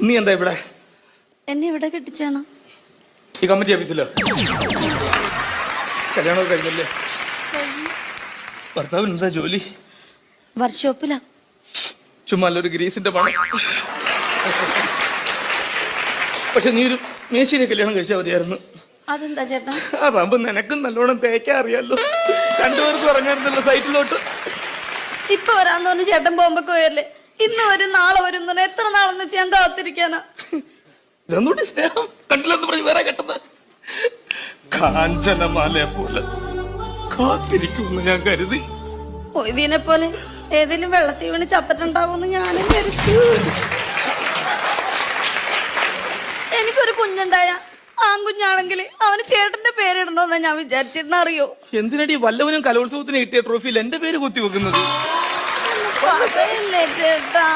നീ എന്താ ഇവിടെ? എന്നെ ഇവിടെ കെട്ടിച്ചാണ്. ഈ കമ്മിറ്റി ഓഫീസിലോ? കല്യാണമൊക്കെ കഴിഞ്ഞല്ലേ? ഭർത്താവിന് എന്താ ജോലി? വർക്ക്ഷോപ്പിലാ. ചുമ്മാ ഒരു ഗ്രീസിന്റെ പണം. പക്ഷെ നീ ഒരു മേശിനെ കല്യാണം കഴിച്ചാൽ മതിയായിരുന്നു. അതെന്താ ചേട്ടാ? അതാകുമ്പോ നിനക്കും നല്ലോണം തേക്കാൻ അറിയാലോ. രണ്ടുപേർക്കും ഇറങ്ങാറുണ്ടല്ലോ സൈറ്റിലോട്ട്. ഇപ്പൊ വരാന്ന് പറഞ്ഞ് ചേട്ടൻ പോകുമ്പോ പോയല്ലേ. ഇന്ന് വരും നാളെ വരും എന്ന് എത്ര നാളെന്ന് വെച്ച് ഞാൻ കാത്തിരിക്കാനാ. ഇതൊന്നുകൂടി സ്നേഹം കണ്ടില്ലെന്ന് പറഞ്ഞ് വേറെ കെട്ടത്. കാഞ്ചനമാലയെ പോലെ കാത്തിരിക്കുമെന്ന് ഞാൻ കരുതി. ഇതിനെ പോലെ ഏതെങ്കിലും വെള്ളത്തിൽ വീണ് ചത്തിട്ടുണ്ടാവുമെന്ന് ഞാനും കരുതി. എനിക്കൊരു കുഞ്ഞുണ്ടായ ആൺകുഞ്ഞാണെങ്കിൽ അവന് ചേട്ടന്റെ പേരിടണോന്നാ ഞാൻ വിചാരിച്ചിരുന്ന. അറിയോ എന്തിനടി വല്ലവനും കലോത്സവത്തിന് കിട്ടിയ ട്രോഫിയിൽ എന്റെ പേര് കുത്തി വെക്കുന്നത്? ചേട്ടാ.